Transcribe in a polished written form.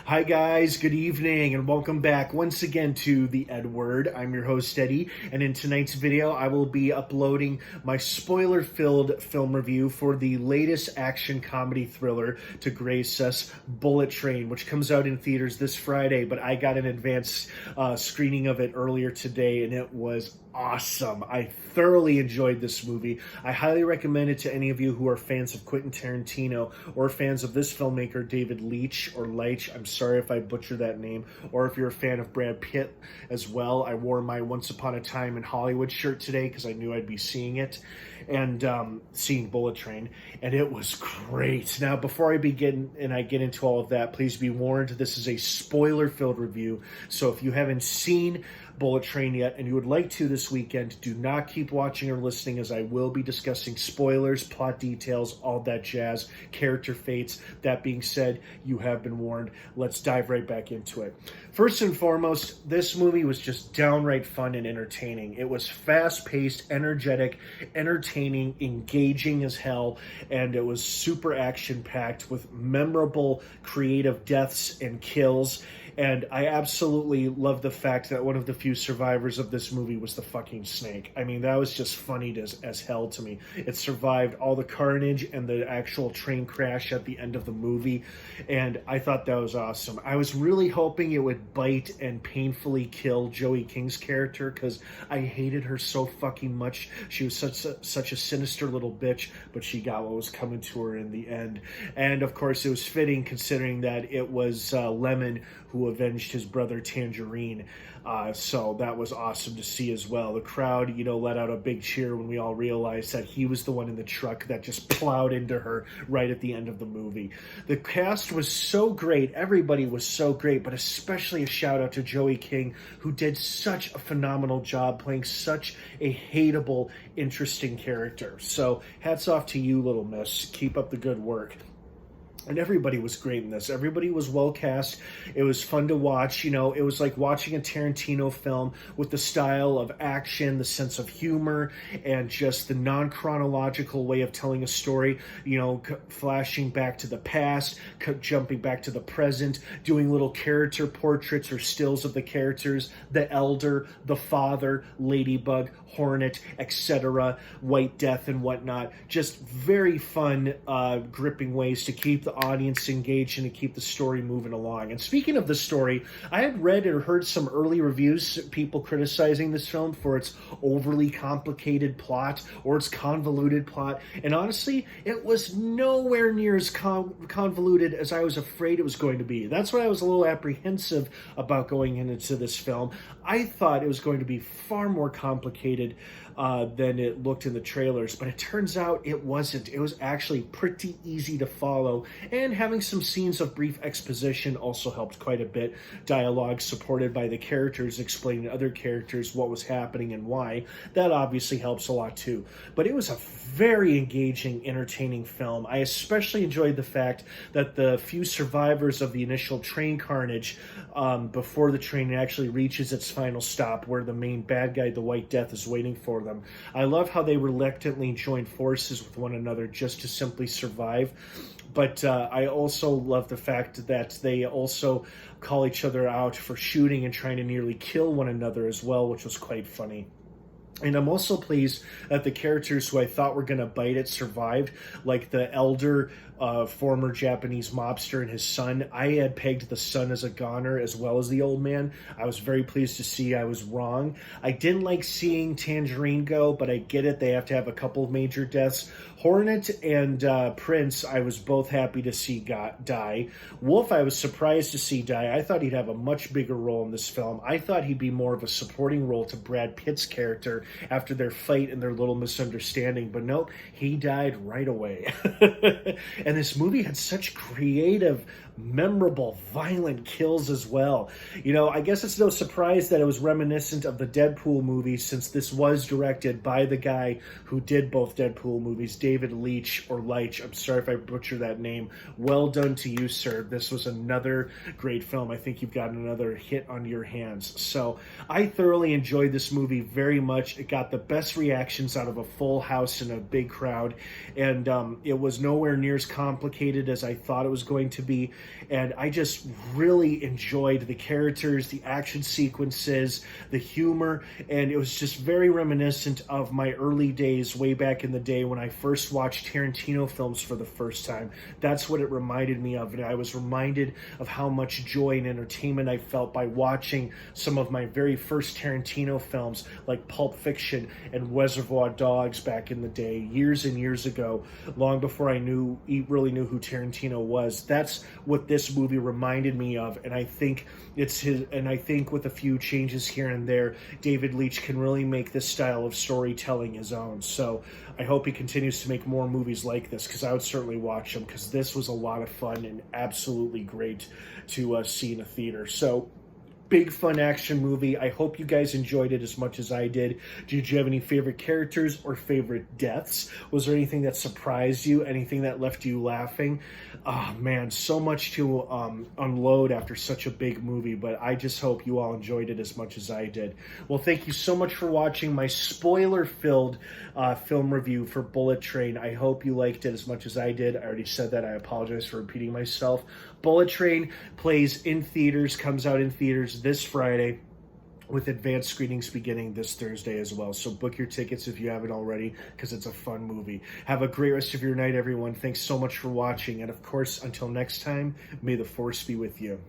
Hi guys, good evening, and welcome back once again to the EdWord. I'm your host Eddie, and in tonight's video I will be uploading my spoiler-filled film review for the latest action comedy thriller to grace us, Bullet Train, which comes out in theaters this Friday, but I got an advanced screening of it earlier today, and it was awesome. I thoroughly enjoyed this movie. I highly recommend it to any of you who are fans of Quentin Tarantino or fans of this filmmaker, David Leitch, or Leitch. I'm sorry if I butcher that name. Or if you're a fan of Brad Pitt as well. I wore my Once Upon a Time in Hollywood shirt today because I knew I'd be seeing it and seeing Bullet Train, and it was great. Now, before I begin and I get into all of that, please be warned, this is a spoiler-filled review, so if you haven't seen Bullet Train yet and you would like to this weekend, do not keep watching or listening, as I will be discussing spoilers, plot details, all that jazz, character fates. That being said, you have been warned. Let's dive right back into it. First and foremost, this movie was just downright fun and entertaining. It was fast-paced, energetic, entertaining, engaging as hell, and it was super action-packed with memorable, creative deaths and kills. And I absolutely love the fact that one of the few survivors of this movie was the fucking snake. I mean, that was just funny as hell to me. It survived all the carnage and the actual train crash at the end of the movie, and I thought that was awesome. I was really hoping it would bite and painfully kill Joey King's character, because I hated her so fucking much. She was such a sinister little bitch, but she got what was coming to her in the end. And of course, it was fitting considering that it was Lemon who avenged his brother Tangerine. So that was awesome to see as well. The crowd, let out a big cheer when we all realized that he was the one in the truck that just plowed into her right at the end of the movie. The cast was so great. Everybody was so great, but especially a shout out to Joey King, who did such a phenomenal job playing such a hateable, interesting character. So hats off to you, little miss. Keep up the good work. And everybody was great in this. Everybody was well cast. It was fun to watch. It was like watching a Tarantino film with the style of action, the sense of humor, and just the non-chronological way of telling a story. Flashing back to the past, jumping back to the present, doing little character portraits or stills of the characters, the elder, the father, Ladybug, Hornet, etc., White Death and whatnot. Just very fun, gripping ways to keep the audience engaged and to keep the story moving along. And speaking of the story, I had read or heard some early reviews, people criticizing this film for its overly complicated plot or its convoluted plot. And honestly, it was nowhere near as convoluted as I was afraid it was going to be. That's why I was a little apprehensive about going into this film. I thought it was going to be far more complicated than it looked in the trailers, but it turns out it wasn't. It was actually pretty easy to follow, and having some scenes of brief exposition also helped quite a bit. Dialogue supported by the characters explaining to other characters what was happening and why. That obviously helps a lot too. But it was a very engaging, entertaining film. I especially enjoyed the fact that the few survivors of the initial train carnage before the train actually reaches its final stop, where the main bad guy, the White Death, is waiting for them. I love how they reluctantly joined forces with one another just to simply survive. But I also love the fact that they also call each other out for shooting and trying to nearly kill one another as well, which was quite funny. And I'm also pleased that the characters who I thought were going to bite it survived, like the elder former Japanese mobster and his son. I had pegged the son as a goner as well as the old man. I was very pleased to see I was wrong. I didn't like seeing Tangerine go, but I get it. They have to have a couple of major deaths. Hornet and Prince, I was both happy to see die. Wolf, I was surprised to see die. I thought he'd have a much bigger role in this film. I thought he'd be more of a supporting role to Brad Pitt's character after their fight and their little misunderstanding, but nope, he died right away. And this movie had such creative, memorable, violent kills as well. I guess it's no surprise that it was reminiscent of the Deadpool movies, since this was directed by the guy who did both Deadpool movies, David Leitch, or Leitch. I'm sorry if I butcher that name. Well done to you, sir. This was another great film. I think you've got another hit on your hands. So I thoroughly enjoyed this movie very much. It got the best reactions out of a full house and a big crowd, and it was nowhere near as complicated as I thought it was going to be. and I just really enjoyed the characters, the action sequences, the humor, and it was just very reminiscent of my early days way back in the day when I first watched Tarantino films for the first time. That's what it reminded me of, and I was reminded of how much joy and entertainment I felt by watching some of my very first Tarantino films like Pulp Fiction and Reservoir Dogs back in the day, years and years ago, long before I really knew who Tarantino was. That's what this movie reminded me of, and I think I think with a few changes here and there, David Leitch can really make this style of storytelling his own. So I hope he continues to make more movies like this, because I would certainly watch them, because this was a lot of fun and absolutely great to see in a theater. So big fun action movie. I hope you guys enjoyed it as much as I did. Did you have any favorite characters or favorite deaths? Was there anything that surprised you? Anything that left you laughing? Oh man, so much to unload after such a big movie, but I just hope you all enjoyed it as much as I did. Well, thank you so much for watching my spoiler-filled film review for Bullet Train. I hope you liked it as much as I did. I already said that. I apologize for repeating myself. Bullet Train plays in theaters, comes out in theaters this Friday, with advanced screenings beginning this Thursday as well. So book your tickets if you haven't already, because it's a fun movie. Have a great rest of your night, everyone. Thanks so much for watching. And of course, until next time, may the Force be with you.